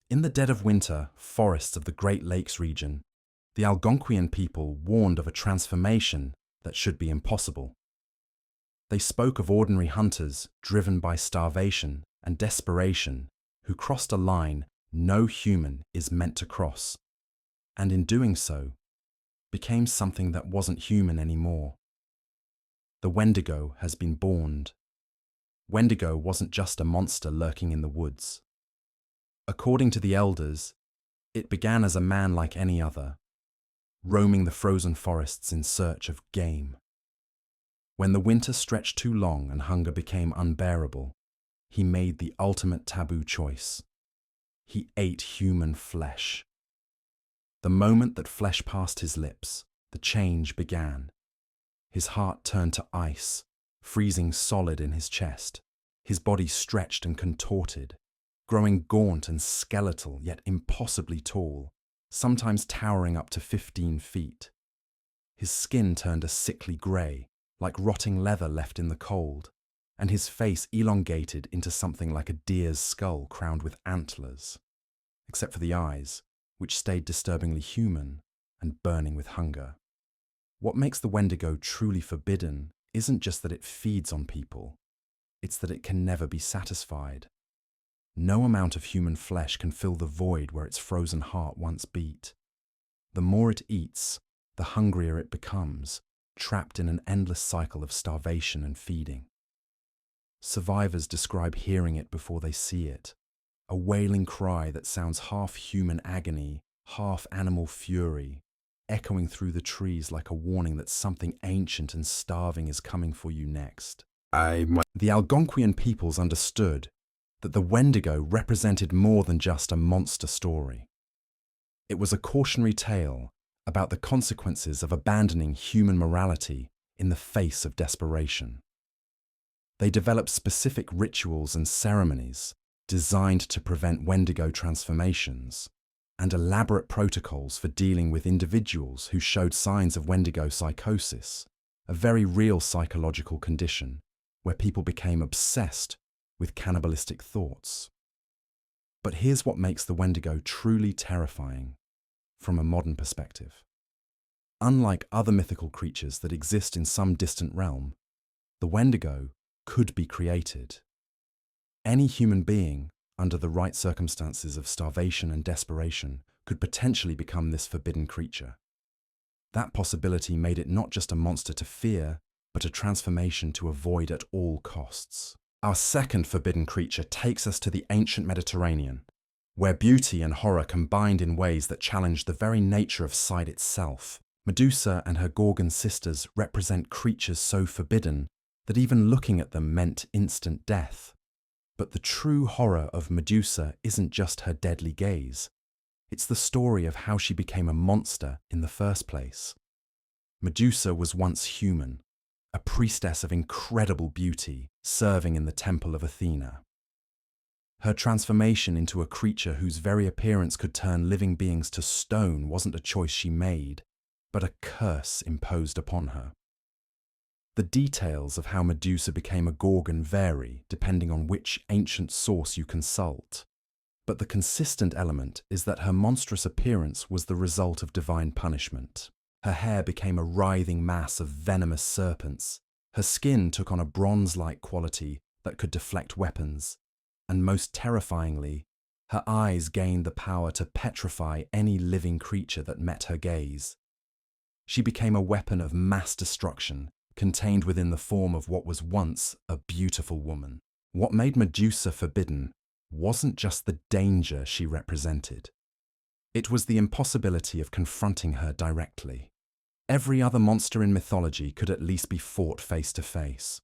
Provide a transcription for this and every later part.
In the dead of winter forests of the Great Lakes region, the Algonquian people warned of a transformation that should be impossible. They spoke of ordinary hunters driven by starvation and desperation who crossed a line no human is meant to cross, and in doing so, became something that wasn't human anymore. The wendigo has been born. Wendigo wasn't just a monster lurking in the woods. According to the elders, it began as a man like any other, roaming the frozen forests in search of game. When the winter stretched too long and hunger became unbearable, he made the ultimate taboo choice. He ate human flesh. The moment that flesh passed his lips, the change began. His heart turned to ice, freezing solid in his chest. His body stretched and contorted, growing gaunt and skeletal yet impossibly tall, sometimes towering up to 15 feet. His skin turned a sickly grey, like rotting leather left in the cold, and his face elongated into something like a deer's skull crowned with antlers, except for the eyes, which stayed disturbingly human and burning with hunger. What makes the wendigo truly forbidden isn't just that it feeds on people, it's that it can never be satisfied. No amount of human flesh can fill the void where its frozen heart once beat. The more it eats, the hungrier it becomes, trapped in an endless cycle of starvation and feeding. Survivors describe hearing it before they see it, a wailing cry that sounds half human agony, half animal fury, echoing through the trees like a warning that something ancient and starving is coming for you next. The Algonquian peoples understood that the wendigo represented more than just a monster story. It was a cautionary tale about the consequences of abandoning human morality in the face of desperation. They developed specific rituals and ceremonies designed to prevent wendigo transformations, and elaborate protocols for dealing with individuals who showed signs of wendigo psychosis, a very real psychological condition where people became obsessed with cannibalistic thoughts. But here's what makes the wendigo truly terrifying from a modern perspective. Unlike other mythical creatures that exist in some distant realm, the wendigo could be created. Any human being, under the right circumstances of starvation and desperation, could potentially become this forbidden creature. That possibility made it not just a monster to fear, but a transformation to avoid at all costs. Our second forbidden creature takes us to the ancient Mediterranean, where beauty and horror combined in ways that challenge the very nature of sight itself. Medusa and her Gorgon sisters represent creatures so forbidden that even looking at them meant instant death. But the true horror of Medusa isn't just her deadly gaze. It's the story of how she became a monster in the first place. Medusa was once human, a priestess of incredible beauty, serving in the temple of Athena. Her transformation into a creature whose very appearance could turn living beings to stone wasn't a choice she made, but a curse imposed upon her. The details of how Medusa became a Gorgon vary depending on which ancient source you consult, but the consistent element is that her monstrous appearance was the result of divine punishment. Her hair became a writhing mass of venomous serpents, her skin took on a bronze-like quality that could deflect weapons, and most terrifyingly, her eyes gained the power to petrify any living creature that met her gaze. She became a weapon of mass destruction, contained within the form of what was once a beautiful woman. What made Medusa forbidden wasn't just the danger she represented. It was the impossibility of confronting her directly. Every other monster in mythology could at least be fought face to face.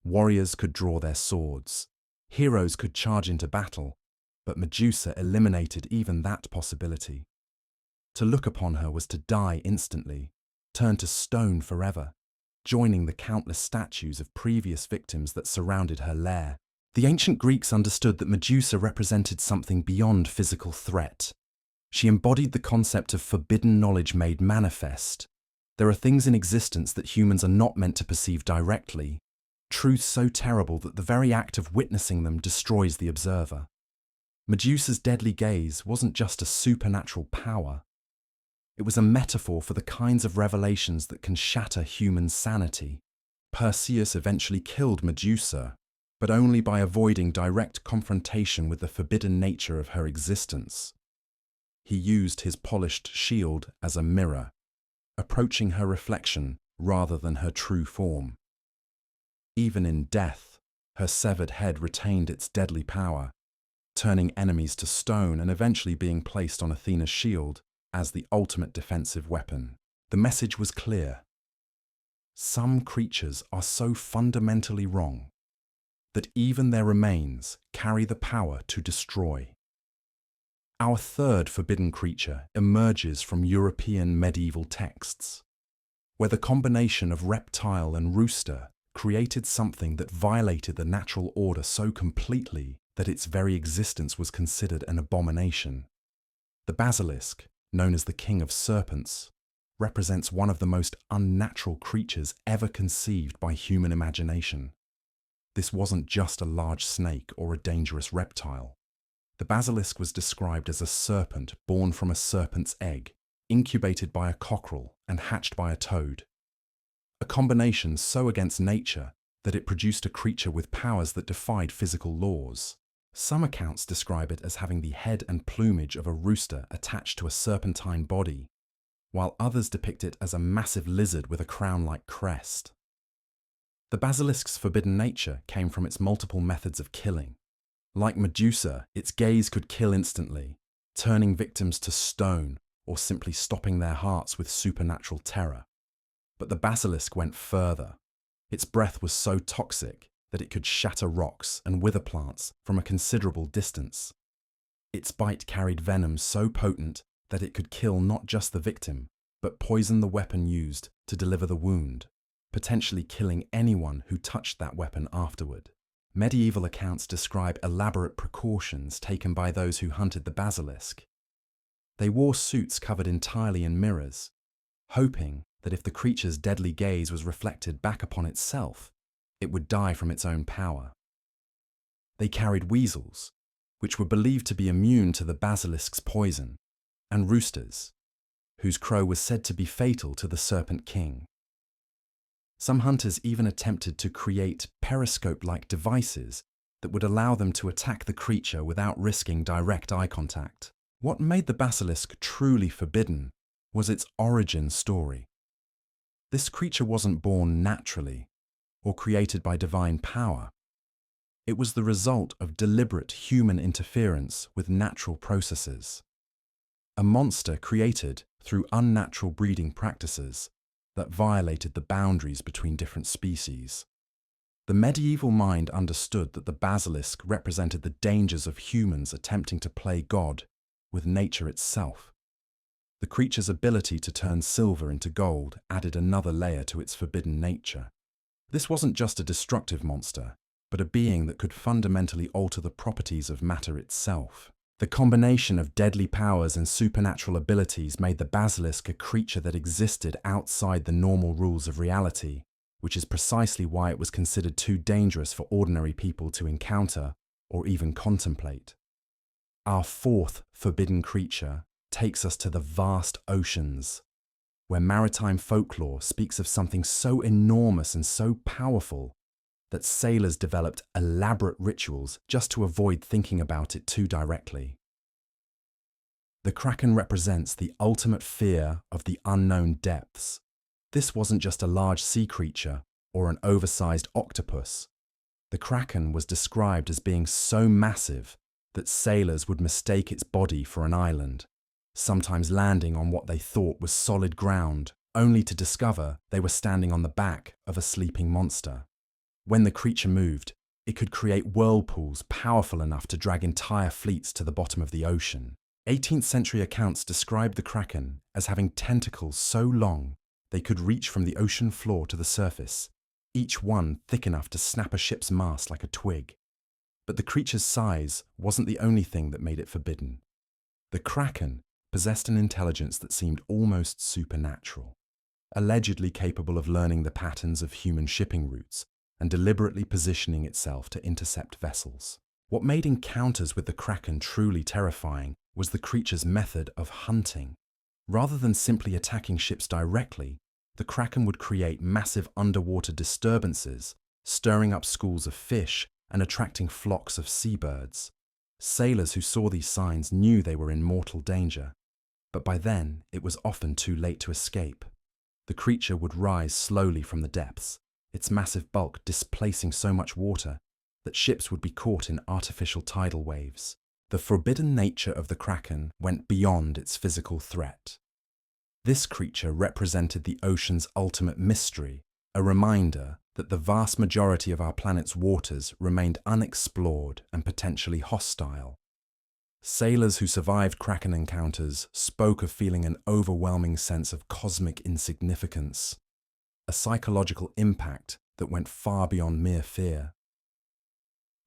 Warriors could draw their swords. Heroes could charge into battle, but Medusa eliminated even that possibility. To look upon her was to die instantly, turn to stone forever, joining the countless statues of previous victims that surrounded her lair. The ancient Greeks understood that Medusa represented something beyond physical threat. She embodied the concept of forbidden knowledge made manifest. There are things in existence that humans are not meant to perceive directly, truths so terrible that the very act of witnessing them destroys the observer. Medusa's deadly gaze wasn't just a supernatural power. It was a metaphor for the kinds of revelations that can shatter human sanity. Perseus eventually killed Medusa, but only by avoiding direct confrontation with the forbidden nature of her existence. He used his polished shield as a mirror, approaching her reflection rather than her true form. Even in death, her severed head retained its deadly power, turning enemies to stone and eventually being placed on Athena's shield as the ultimate defensive weapon. The message was clear. Some creatures are so fundamentally wrong that even their remains carry the power to destroy. Our third forbidden creature emerges from European medieval texts, where the combination of reptile and rooster created something that violated the natural order so completely that its very existence was considered an abomination. The basilisk, known as the king of serpents, represents one of the most unnatural creatures ever conceived by human imagination. This wasn't just a large snake or a dangerous reptile. The basilisk was described as a serpent born from a serpent's egg, incubated by a cockerel and hatched by a toad. A combination so against nature that it produced a creature with powers that defied physical laws. Some accounts describe it as having the head and plumage of a rooster attached to a serpentine body, while others depict it as a massive lizard with a crown-like crest. The basilisk's forbidden nature came from its multiple methods of killing. Like Medusa, its gaze could kill instantly, turning victims to stone or simply stopping their hearts with supernatural terror. But the basilisk went further. Its breath was so toxic that it could shatter rocks and wither plants from a considerable distance. Its bite carried venom so potent that it could kill not just the victim, but poison the weapon used to deliver the wound, potentially killing anyone who touched that weapon afterward. Medieval accounts describe elaborate precautions taken by those who hunted the basilisk. They wore suits covered entirely in mirrors, hoping that if the creature's deadly gaze was reflected back upon itself, it would die from its own power. They carried weasels, which were believed to be immune to the basilisk's poison, and roosters, whose crow was said to be fatal to the Serpent King. Some hunters even attempted to create periscope-like devices that would allow them to attack the creature without risking direct eye contact. What made the basilisk truly forbidden was its origin story. This creature wasn't born naturally or created by divine power. It was the result of deliberate human interference with natural processes. A monster created through unnatural breeding practices that violated the boundaries between different species. The medieval mind understood that the basilisk represented the dangers of humans attempting to play God with nature itself. The creature's ability to turn silver into gold added another layer to its forbidden nature. This wasn't just a destructive monster, but a being that could fundamentally alter the properties of matter itself. The combination of deadly powers and supernatural abilities made the basilisk a creature that existed outside the normal rules of reality, which is precisely why it was considered too dangerous for ordinary people to encounter or even contemplate. Our fourth forbidden creature takes us to the vast oceans, where maritime folklore speaks of something so enormous and so powerful that sailors developed elaborate rituals just to avoid thinking about it too directly. The kraken represents the ultimate fear of the unknown depths. This wasn't just a large sea creature or an oversized octopus. The kraken was described as being so massive that sailors would mistake its body for an island, sometimes landing on what they thought was solid ground, only to discover they were standing on the back of a sleeping monster. When the creature moved, it could create whirlpools powerful enough to drag entire fleets to the bottom of the ocean. 18th century accounts describe the kraken as having tentacles so long they could reach from the ocean floor to the surface, each one thick enough to snap a ship's mast like a twig. But the creature's size wasn't the only thing that made it forbidden. The kraken possessed an intelligence that seemed almost supernatural, allegedly capable of learning the patterns of human shipping routes and deliberately positioning itself to intercept vessels. What made encounters with the kraken truly terrifying was the creature's method of hunting. Rather than simply attacking ships directly, the kraken would create massive underwater disturbances, stirring up schools of fish and attracting flocks of seabirds. Sailors who saw these signs knew they were in mortal danger, but by then it was often too late to escape. The creature would rise slowly from the depths, its massive bulk displacing so much water that ships would be caught in artificial tidal waves. The forbidden nature of the kraken went beyond its physical threat. This creature represented the ocean's ultimate mystery, a reminder that the vast majority of our planet's waters remained unexplored and potentially hostile. Sailors who survived kraken encounters spoke of feeling an overwhelming sense of cosmic insignificance, a psychological impact that went far beyond mere fear.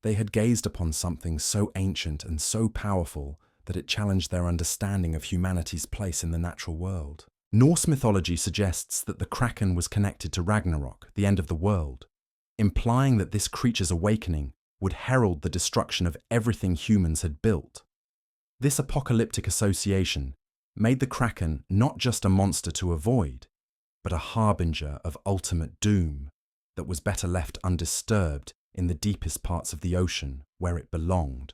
They had gazed upon something so ancient and so powerful that it challenged their understanding of humanity's place in the natural world. Norse mythology suggests that the kraken was connected to Ragnarok, the end of the world, implying that this creature's awakening would herald the destruction of everything humans had built. This apocalyptic association made the kraken not just a monster to avoid, but a harbinger of ultimate doom that was better left undisturbed in the deepest parts of the ocean where it belonged.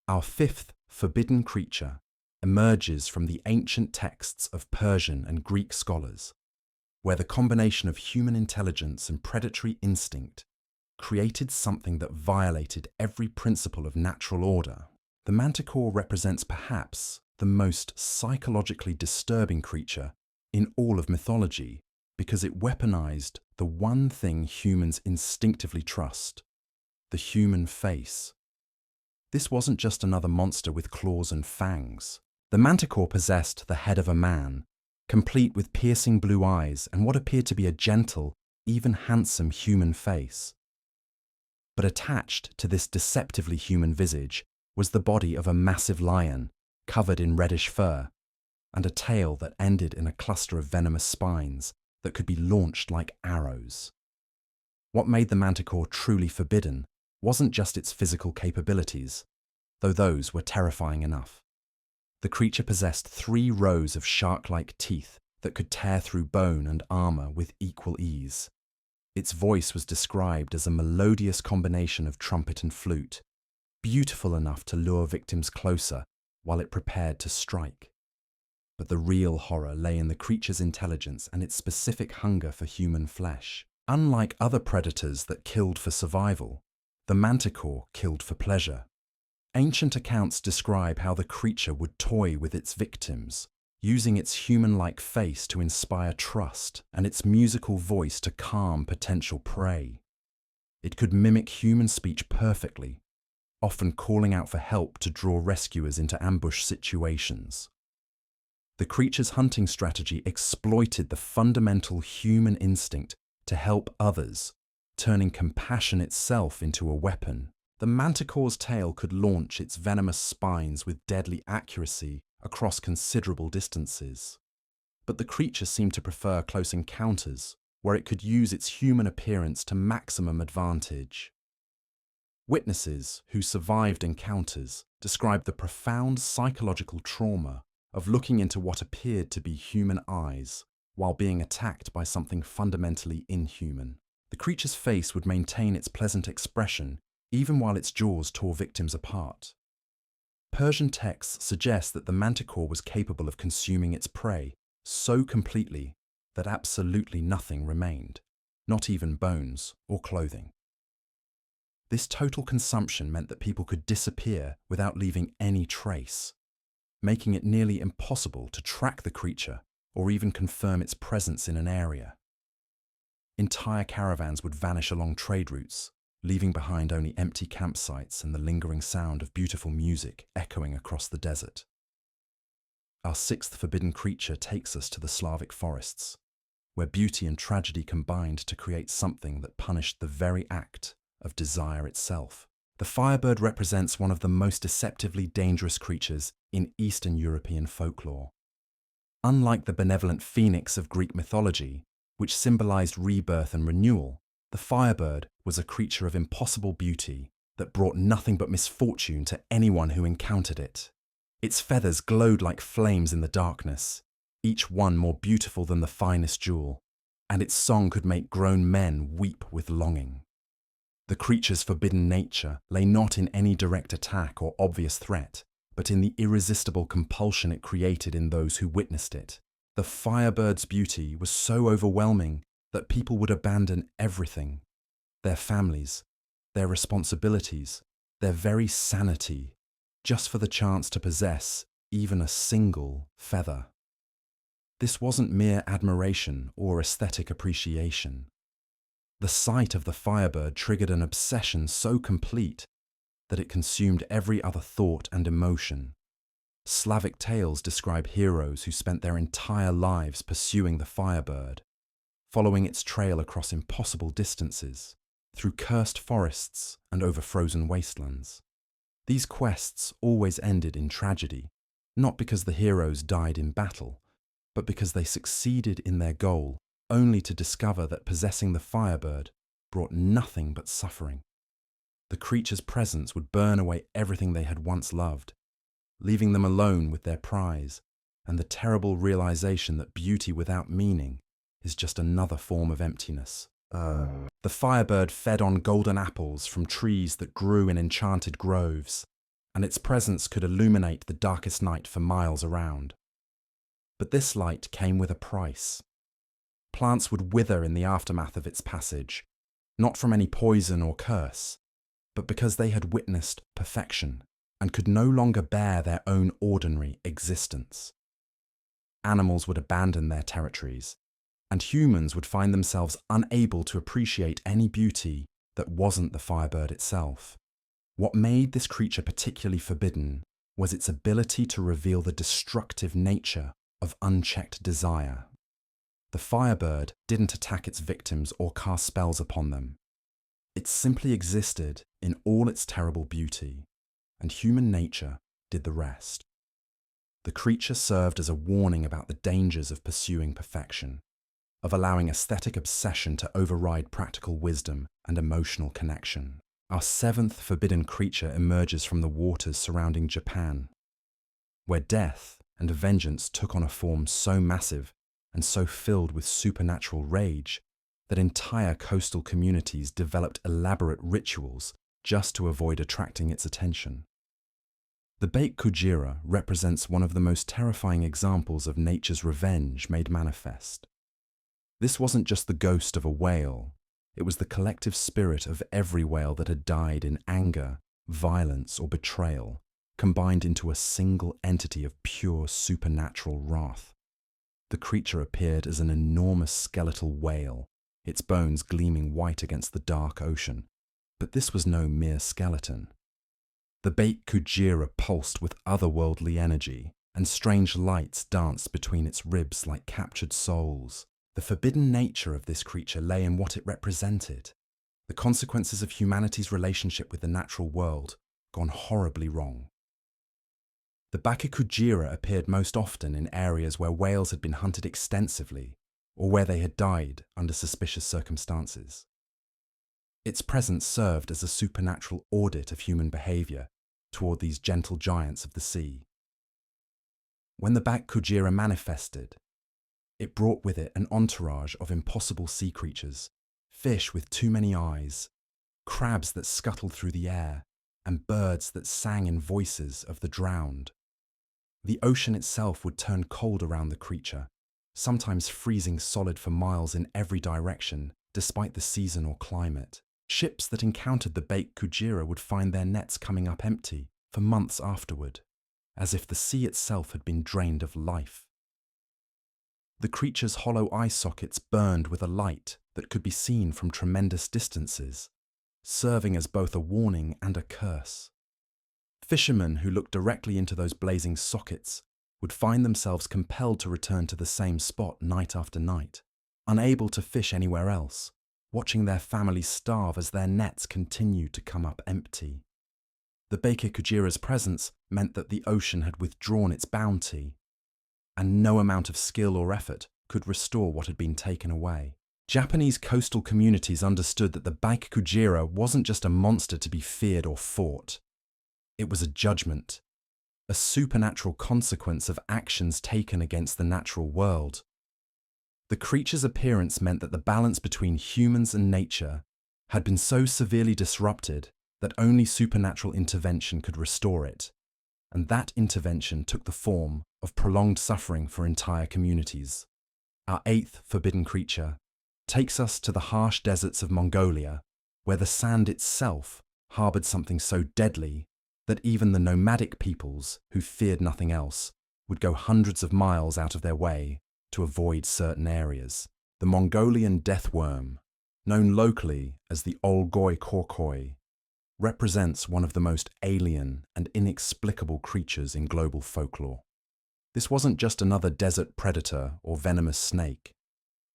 Our fifth forbidden creature emerges from the ancient texts of Persian and Greek scholars, where the combination of human intelligence and predatory instinct created something that violated every principle of natural order. The manticor represents perhaps the most psychologically disturbing creature in all of mythology because it weaponized the one thing humans instinctively trust, the human face. This wasn't just another monster with claws and fangs. The manticor possessed the head of a man, complete with piercing blue eyes and what appeared to be a gentle, even handsome human face. But attached to this deceptively human visage was the body of a massive lion, covered in reddish fur, and a tail that ended in a cluster of venomous spines that could be launched like arrows. What made the manticor truly forbidden wasn't just its physical capabilities, though those were terrifying enough. The creature possessed 3 rows of shark-like teeth that could tear through bone and armor with equal ease. Its voice was described as a melodious combination of trumpet and flute, beautiful enough to lure victims closer while it prepared to strike. But the real horror lay in the creature's intelligence and its specific hunger for human flesh. Unlike other predators that killed for survival, the manticor killed for pleasure. Ancient accounts describe how the creature would toy with its victims, using its human-like face to inspire trust and its musical voice to calm potential prey. It could mimic human speech perfectly, often calling out for help to draw rescuers into ambush situations. The creature's hunting strategy exploited the fundamental human instinct to help others, turning compassion itself into a weapon. The manticore's tail could launch its venomous spines with deadly accuracy across considerable distances. But the creature seemed to prefer close encounters, where it could use its human appearance to maximum advantage. Witnesses who survived encounters described the profound psychological trauma of looking into what appeared to be human eyes while being attacked by something fundamentally inhuman. The creature's face would maintain its pleasant expression even while its jaws tore victims apart. Persian texts suggest that the manticor was capable of consuming its prey so completely that absolutely nothing remained, not even bones or clothing. This total consumption meant that people could disappear without leaving any trace, making it nearly impossible to track the creature or even confirm its presence in an area. Entire caravans would vanish along trade routes, leaving behind only empty campsites and the lingering sound of beautiful music echoing across the desert. Our sixth forbidden creature takes us to the Slavic forests, where beauty and tragedy combined to create something that punished the very act of desire itself. The firebird represents one of the most deceptively dangerous creatures in Eastern European folklore. Unlike the benevolent phoenix of Greek mythology, which symbolized rebirth and renewal, the firebird was a creature of impossible beauty that brought nothing but misfortune to anyone who encountered it. Its feathers glowed like flames in the darkness, each one more beautiful than the finest jewel, and its song could make grown men weep with longing. The creature's forbidden nature lay not in any direct attack or obvious threat, but in the irresistible compulsion it created in those who witnessed it. The firebird's beauty was so overwhelming that people would abandon everything, their families, their responsibilities, their very sanity, just for the chance to possess even a single feather. This wasn't mere admiration or aesthetic appreciation. The sight of the firebird triggered an obsession so complete that it consumed every other thought and emotion. Slavic tales describe heroes who spent their entire lives pursuing the firebird, following its trail across impossible distances, through cursed forests and over frozen wastelands. These quests always ended in tragedy, not because the heroes died in battle, but because they succeeded in their goal only to discover that possessing the firebird brought nothing but suffering. The creature's presence would burn away everything they had once loved, leaving them alone with their prize and the terrible realization that beauty without meaning is just another form of emptiness. The firebird fed on golden apples from trees that grew in enchanted groves, and its presence could illuminate the darkest night for miles around. But this light came with a price. Plants would wither in the aftermath of its passage, not from any poison or curse, but because they had witnessed perfection and could no longer bear their own ordinary existence. Animals would abandon their territories, and humans would find themselves unable to appreciate any beauty that wasn't the firebird itself. What made this creature particularly forbidden was its ability to reveal the destructive nature of unchecked desire. The firebird didn't attack its victims or cast spells upon them. It simply existed in all its terrible beauty, and human nature did the rest. The creature served as a warning about the dangers of pursuing perfection, of allowing aesthetic obsession to override practical wisdom and emotional connection. Our seventh forbidden creature emerges from the waters surrounding Japan, where death and vengeance took on a form so massive and so filled with supernatural rage that entire coastal communities developed elaborate rituals just to avoid attracting its attention. The bakujira represents one of the most terrifying examples of nature's revenge made manifest. This wasn't just the ghost of a whale, it was the collective spirit of every whale that had died in anger, violence, or betrayal, combined into a single entity of pure supernatural wrath. The creature appeared as an enormous skeletal whale, its bones gleaming white against the dark ocean. But this was no mere skeleton. The bakujira pulsed with otherworldly energy, and strange lights danced between its ribs like captured souls. The forbidden nature of this creature lay in what it represented, the consequences of humanity's relationship with the natural world gone horribly wrong. The bakujira appeared most often in areas where whales had been hunted extensively, or where they had died under suspicious circumstances. Its presence served as a supernatural audit of human behavior toward these gentle giants of the sea. When the bakujira manifested, it brought with it an entourage of impossible sea creatures, fish with too many eyes, crabs that scuttled through the air, and birds that sang in voices of the drowned. The ocean itself would turn cold around the creature, sometimes freezing solid for miles in every direction, despite the season or climate. Ships that encountered the bakujira would find their nets coming up empty for months afterward, as if the sea itself had been drained of life. The creature's hollow eye sockets burned with a light that could be seen from tremendous distances, serving as both a warning and a curse. Fishermen who looked directly into those blazing sockets would find themselves compelled to return to the same spot night after night, unable to fish anywhere else, watching their families starve as their nets continued to come up empty. The bakujira's presence meant that the ocean had withdrawn its bounty, and no amount of skill or effort could restore what had been taken away. Japanese coastal communities understood that the bakujira wasn't just a monster to be feared or fought. It was a judgment, a supernatural consequence of actions taken against the natural world. The creature's appearance meant that the balance between humans and nature had been so severely disrupted that only supernatural intervention could restore it, and that intervention took the form of prolonged suffering for entire communities. Our eighth forbidden creature takes us to the harsh deserts of Mongolia, where the sand itself harbored something so deadly that even the nomadic peoples, who feared nothing else, would go hundreds of miles out of their way to avoid certain areas. The Mongolian death worm, known locally as the Olgoi Korkoi, represents one of the most alien and inexplicable creatures in global folklore. This wasn't just another desert predator or venomous snake.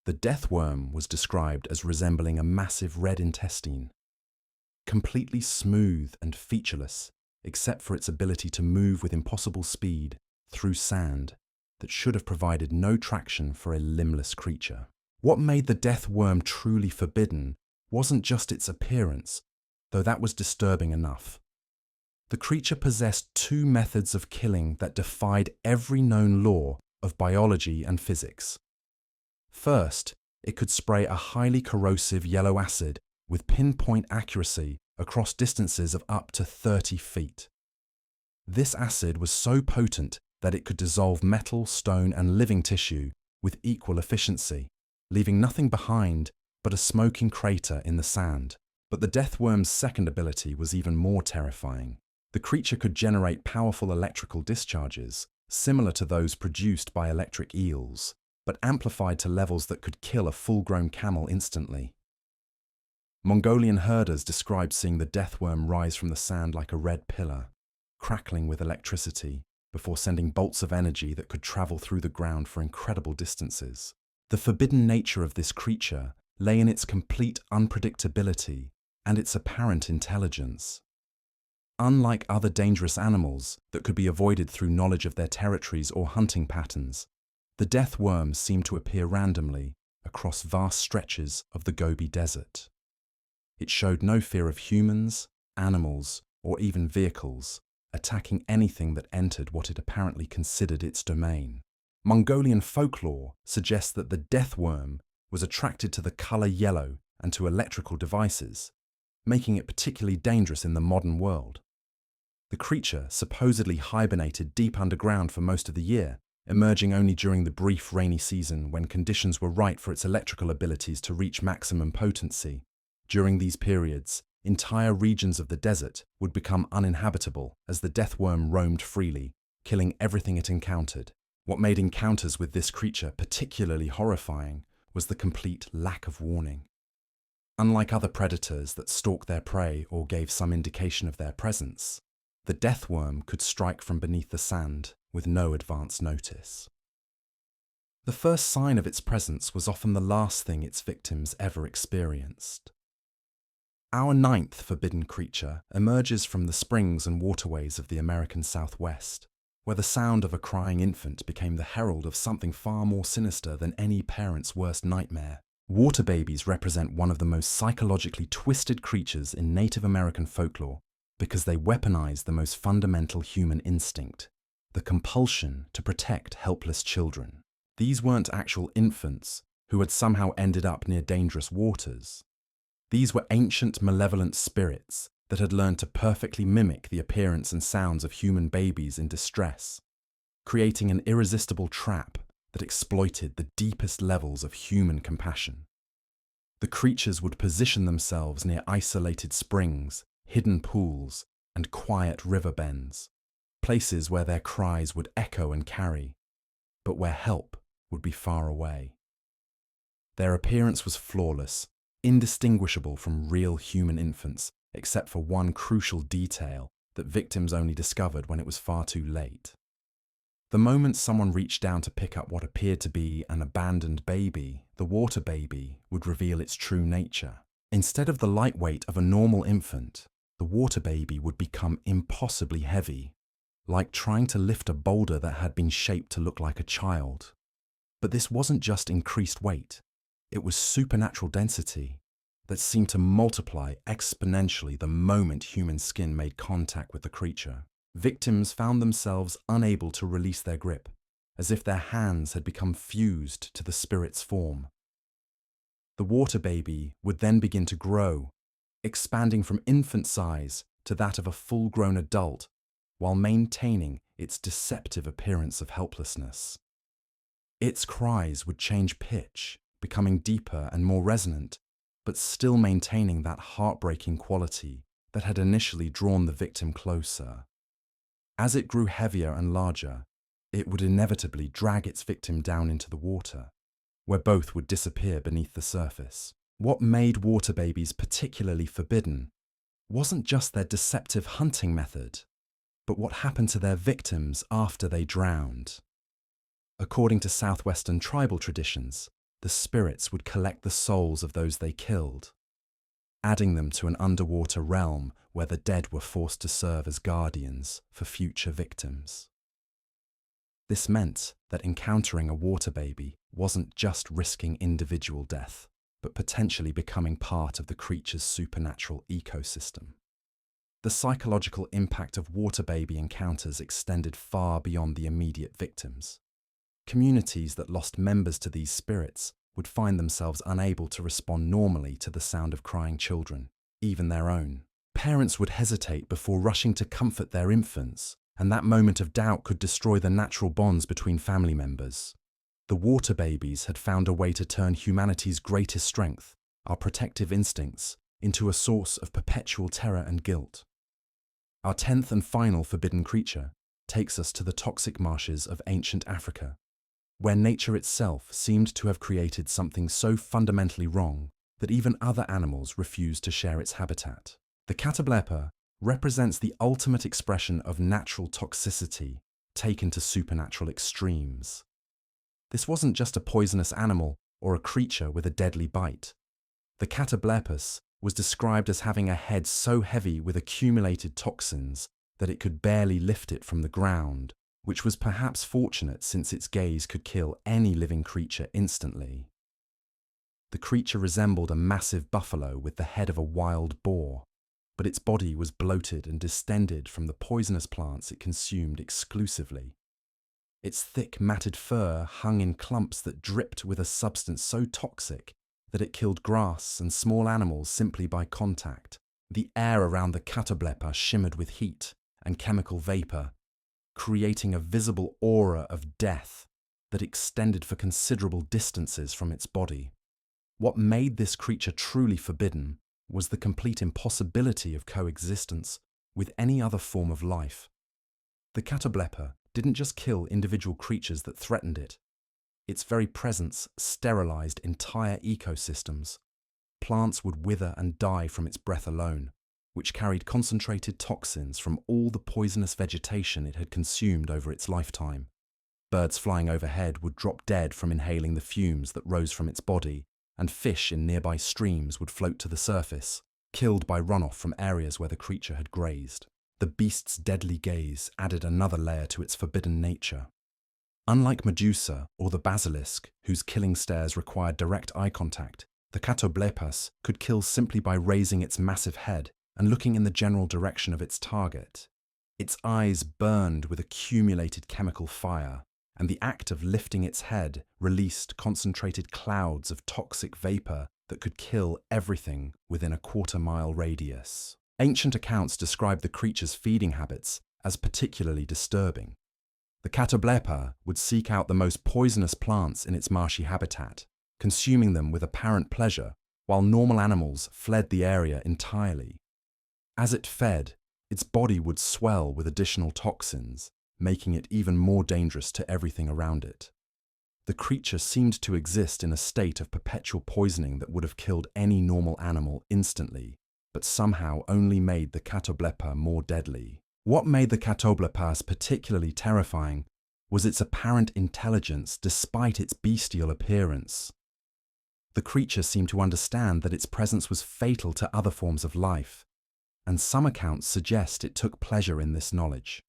The death worm was described as resembling a massive red intestine, completely smooth and featureless, except for its ability to move with impossible speed through sand that should have provided no traction for a limbless creature. What made the death worm truly forbidden wasn't just its appearance, though that was disturbing enough. The creature possessed two methods of killing that defied every known law of biology and physics. First, it could spray a highly corrosive yellow acid with pinpoint accuracy across distances of up to 30 feet. This acid was so potent that it could dissolve metal, stone, and living tissue with equal efficiency, leaving nothing behind but a smoking crater in the sand. But the death worm's second ability was even more terrifying. The creature could generate powerful electrical discharges, similar to those produced by electric eels, but amplified to levels that could kill a full-grown camel instantly. Mongolian herders described seeing the death worm rise from the sand like a red pillar, crackling with electricity, before sending bolts of energy that could travel through the ground for incredible distances. The forbidden nature of this creature lay in its complete unpredictability and its apparent intelligence. Unlike other dangerous animals that could be avoided through knowledge of their territories or hunting patterns, the death worm seemed to appear randomly across vast stretches of the Gobi Desert. It showed no fear of humans, animals, or even vehicles, attacking anything that entered what it apparently considered its domain. Mongolian folklore suggests that the death worm was attracted to the color yellow and to electrical devices, making it particularly dangerous in the modern world. The creature supposedly hibernated deep underground for most of the year, emerging only during the brief rainy season when conditions were right for its electrical abilities to reach maximum potency. During these periods, entire regions of the desert would become uninhabitable as the death worm roamed freely, killing everything it encountered. What made encounters with this creature particularly horrifying was the complete lack of warning. Unlike other predators that stalked their prey or gave some indication of their presence, the death worm could strike from beneath the sand with no advance notice. The first sign of its presence was often the last thing its victims ever experienced. Our ninth forbidden creature emerges from the springs and waterways of the American Southwest, where the sound of a crying infant became the herald of something far more sinister than any parent's worst nightmare. Water babies represent one of the most psychologically twisted creatures in Native American folklore because they weaponize the most fundamental human instinct, the compulsion to protect helpless children. These weren't actual infants who had somehow ended up near dangerous waters. These were ancient malevolent spirits that had learned to perfectly mimic the appearance and sounds of human babies in distress, creating an irresistible trap that exploited the deepest levels of human compassion. The creatures would position themselves near isolated springs, hidden pools, and quiet river bends, places where their cries would echo and carry, but where help would be far away. Their appearance was flawless, indistinguishable from real human infants, except for one crucial detail that victims only discovered when it was far too late. The moment someone reached down to pick up what appeared to be an abandoned baby, the water baby would reveal its true nature. Instead of the light weight of a normal infant, the water baby would become impossibly heavy, like trying to lift a boulder that had been shaped to look like a child. But this wasn't just increased weight. It was supernatural density that seemed to multiply exponentially the moment human skin made contact with the creature. Victims found themselves unable to release their grip, as if their hands had become fused to the spirit's form. The water baby would then begin to grow, expanding from infant size to that of a full-grown adult, while maintaining its deceptive appearance of helplessness. Its cries would change pitch, becoming deeper and more resonant, but still maintaining that heartbreaking quality that had initially drawn the victim closer. As it grew heavier and larger, it would inevitably drag its victim down into the water, where both would disappear beneath the surface. What made water babies particularly forbidden wasn't just their deceptive hunting method, but what happened to their victims after they drowned. According to southwestern tribal traditions, the spirits would collect the souls of those they killed, adding them to an underwater realm where the dead were forced to serve as guardians for future victims. This meant that encountering a water baby wasn't just risking individual death, but potentially becoming part of the creature's supernatural ecosystem. The psychological impact of water baby encounters extended far beyond the immediate victims. Communities that lost members to these spirits would find themselves unable to respond normally to the sound of crying children, even their own. Parents would hesitate before rushing to comfort their infants, and that moment of doubt could destroy the natural bonds between family members. The water babies had found a way to turn humanity's greatest strength, our protective instincts, into a source of perpetual terror and guilt. Our 10th and final forbidden creature takes us to the toxic marshes of ancient Africa, where nature itself seemed to have created something so fundamentally wrong that even other animals refused to share its habitat. The catablus represents the ultimate expression of natural toxicity taken to supernatural extremes. This wasn't just a poisonous animal or a creature with a deadly bite. The catablus was described as having a head so heavy with accumulated toxins that it could barely lift it from the ground, which was perhaps fortunate since its gaze could kill any living creature instantly. The creature resembled a massive buffalo with the head of a wild boar, but its body was bloated and distended from the poisonous plants it consumed exclusively. Its thick, matted fur hung in clumps that dripped with a substance so toxic that it killed grass and small animals simply by contact. The air around the catablus shimmered with heat and chemical vapor, creating a visible aura of death that extended for considerable distances from its body. What made this creature truly forbidden was the complete impossibility of coexistence with any other form of life. The catablus didn't just kill individual creatures that threatened it. Its very presence sterilized entire ecosystems. Plants would wither and die from its breath alone, which carried concentrated toxins from all the poisonous vegetation it had consumed over its lifetime. Birds flying overhead would drop dead from inhaling the fumes that rose from its body, and fish in nearby streams would float to the surface, killed by runoff from areas where the creature had grazed. The beast's deadly gaze added another layer to its forbidden nature. Unlike Medusa or the basilisk, whose killing stares required direct eye contact, the catablus could kill simply by raising its massive head and looking in the general direction of its target. Its eyes burned with accumulated chemical fire, and the act of lifting its head released concentrated clouds of toxic vapor that could kill everything within a quarter-mile radius. Ancient accounts describe the creature's feeding habits as particularly disturbing. The catablus would seek out the most poisonous plants in its marshy habitat, consuming them with apparent pleasure, while normal animals fled the area entirely. As it fed, its body would swell with additional toxins, making it even more dangerous to everything around it. The creature seemed to exist in a state of perpetual poisoning that would have killed any normal animal instantly, but somehow only made the catablus more deadly. What made the catablus particularly terrifying was its apparent intelligence despite its bestial appearance. The creature seemed to understand that its presence was fatal to other forms of life, and some accounts suggest it took pleasure in this knowledge.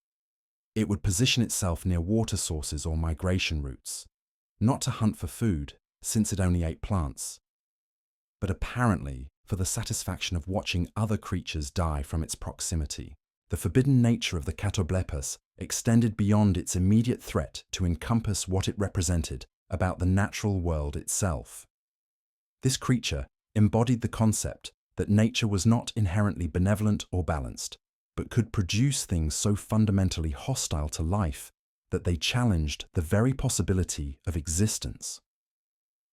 It would position itself near water sources or migration routes, not to hunt for food, since it only ate plants, but apparently for the satisfaction of watching other creatures die from its proximity. The forbidden nature of the catablus extended beyond its immediate threat to encompass what it represented about the natural world itself. This creature embodied the concept that nature was not inherently benevolent or balanced, but could produce things so fundamentally hostile to life that they challenged the very possibility of existence.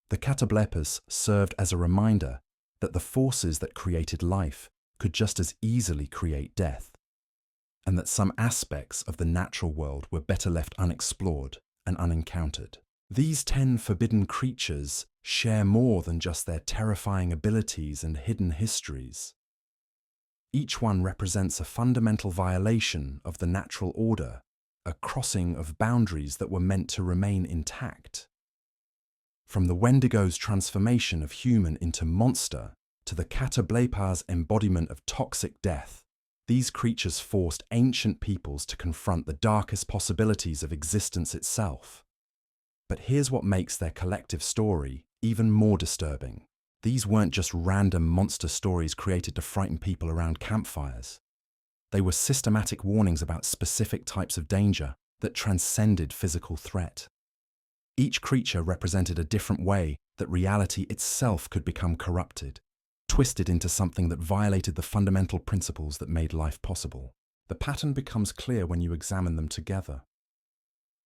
The catablus served as a reminder that the forces that created life could just as easily create death, and that some aspects of the natural world were better left unexplored and unencountered. These 10 forbidden creatures share more than just their terrifying abilities and hidden histories. Each one represents a fundamental violation of the natural order, a crossing of boundaries that were meant to remain intact. From the wendigo's transformation of human into monster to the catablus' embodiment of toxic death, these creatures forced ancient peoples to confront the darkest possibilities of existence itself. But here's what makes their collective story even more disturbing. These weren't just random monster stories created to frighten people around campfires. They were systematic warnings about specific types of danger that transcended physical threat. Each creature represented a different way that reality itself could become corrupted, twisted into something that violated the fundamental principles that made life possible. The pattern becomes clear when you examine them together.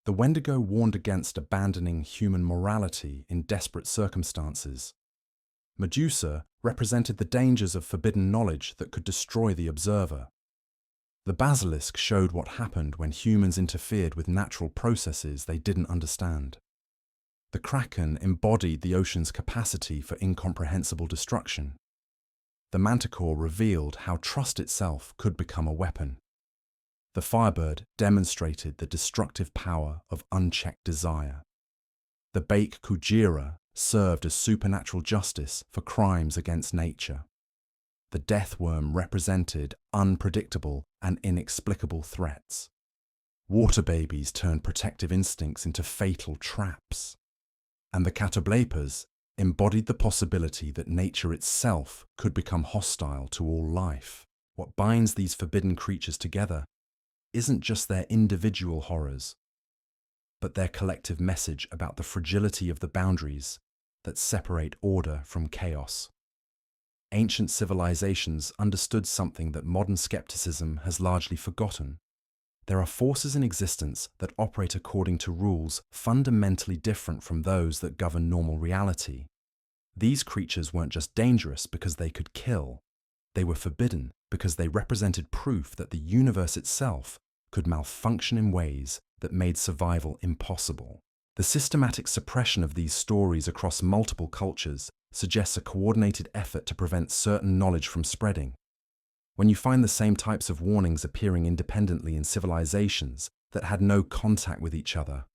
The wendigo warned against abandoning human morality in desperate circumstances. Medusa represented the dangers of forbidden knowledge that could destroy the observer. The basilisk showed what happened when humans interfered with natural processes they didn't understand. The kraken embodied the ocean's capacity for incomprehensible destruction. The manticor revealed how trust itself could become a weapon. The firebird demonstrated the destructive power of unchecked desire. The bakujira served as supernatural justice for crimes against nature. The death worm represented unpredictable and inexplicable threats. Water babies turned protective instincts into fatal traps. And the catablus embodied the possibility that nature itself could become hostile to all life. What binds these forbidden creatures together isn't just their individual horrors, but their collective message about the fragility of the boundaries that separate order from chaos. Ancient civilizations understood something that modern skepticism has largely forgotten. There are forces in existence that operate according to rules fundamentally different from those that govern normal reality. These creatures weren't just dangerous because they could kill. They were forbidden because they represented proof that the universe itself could malfunction in ways that made survival impossible. The systematic suppression of these stories across multiple cultures suggests a coordinated effort to prevent certain knowledge from spreading. When you find the same types of warnings appearing independently in civilizations that had no contact with each other,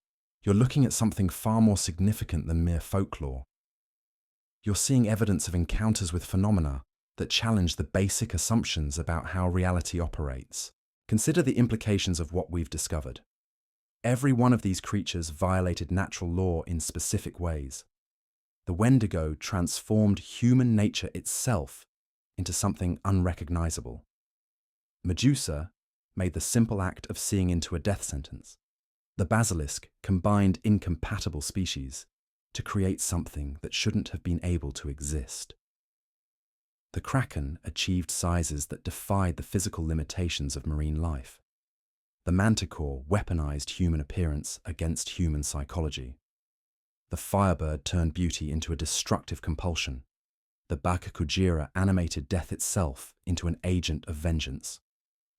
you're looking at something far more significant than mere folklore. You're seeing evidence of encounters with phenomena that challenge the basic assumptions about how reality operates. Consider the implications of what we've discovered. Every one of these creatures violated natural law in specific ways. The wendigo transformed human nature itself into something unrecognizable. Medusa made the simple act of seeing into a death sentence. The basilisk combined incompatible species to create something that shouldn't have been able to exist. The kraken achieved sizes that defied the physical limitations of marine life. The manticor weaponized human appearance against human psychology. The firebird turned beauty into a destructive compulsion. The bakujira animated death itself into an agent of vengeance.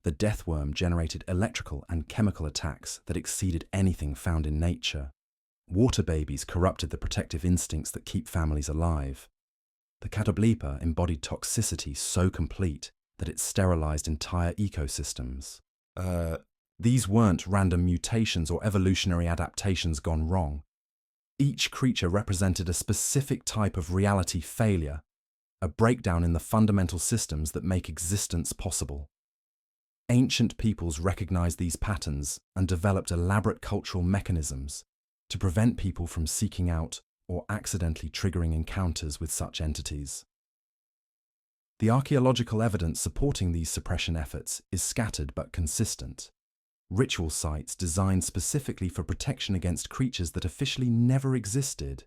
The death worm generated electrical and chemical attacks that exceeded anything found in nature. Water babies corrupted the protective instincts that keep families alive. The catablus embodied toxicity so complete that it sterilized entire ecosystems. These weren't random mutations or evolutionary adaptations gone wrong. Each creature represented a specific type of reality failure, a breakdown in the fundamental systems that make existence possible. Ancient peoples recognized these patterns and developed elaborate cultural mechanisms to prevent people from seeking out or accidentally triggering encounters with such entities. The archaeological evidence supporting these suppression efforts is scattered but consistent. Ritual sites designed specifically for protection against creatures that officially never existed.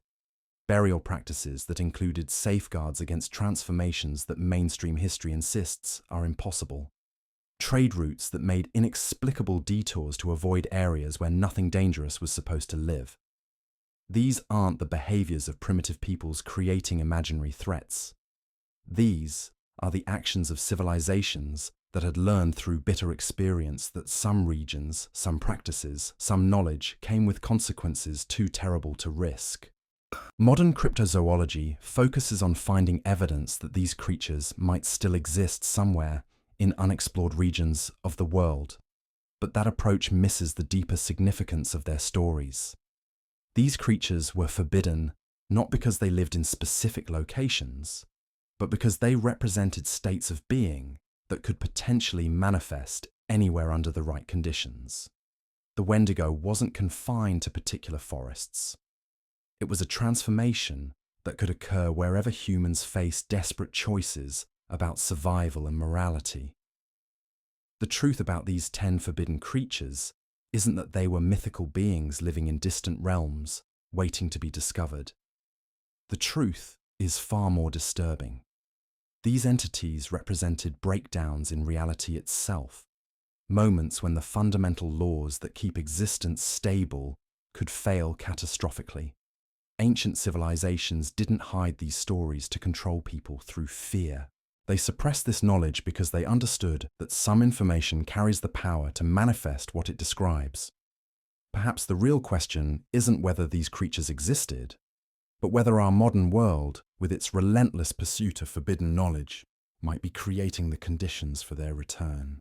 Burial practices that included safeguards against transformations that mainstream history insists are impossible. Trade routes that made inexplicable detours to avoid areas where nothing dangerous was supposed to live. These aren't the behaviors of primitive peoples creating imaginary threats. These are the actions of civilizations that had learned through bitter experience that some regions, some practices, some knowledge came with consequences too terrible to risk. Modern cryptozoology focuses on finding evidence that these creatures might still exist somewhere in unexplored regions of the world, but that approach misses the deeper significance of their stories. These creatures were forbidden not because they lived in specific locations, but because they represented states of being that could potentially manifest anywhere under the right conditions. The wendigo wasn't confined to particular forests. It was a transformation that could occur wherever humans face desperate choices about survival and morality. The truth about these 10 forbidden creatures isn't that they were mythical beings living in distant realms, waiting to be discovered. The truth is far more disturbing. These entities represented breakdowns in reality itself, moments when the fundamental laws that keep existence stable could fail catastrophically. Ancient civilizations didn't hide these stories to control people through fear. They suppressed this knowledge because they understood that some information carries the power to manifest what it describes. Perhaps the real question isn't whether these creatures existed, but whether our modern world, with its relentless pursuit of forbidden knowledge, might be creating the conditions for their return.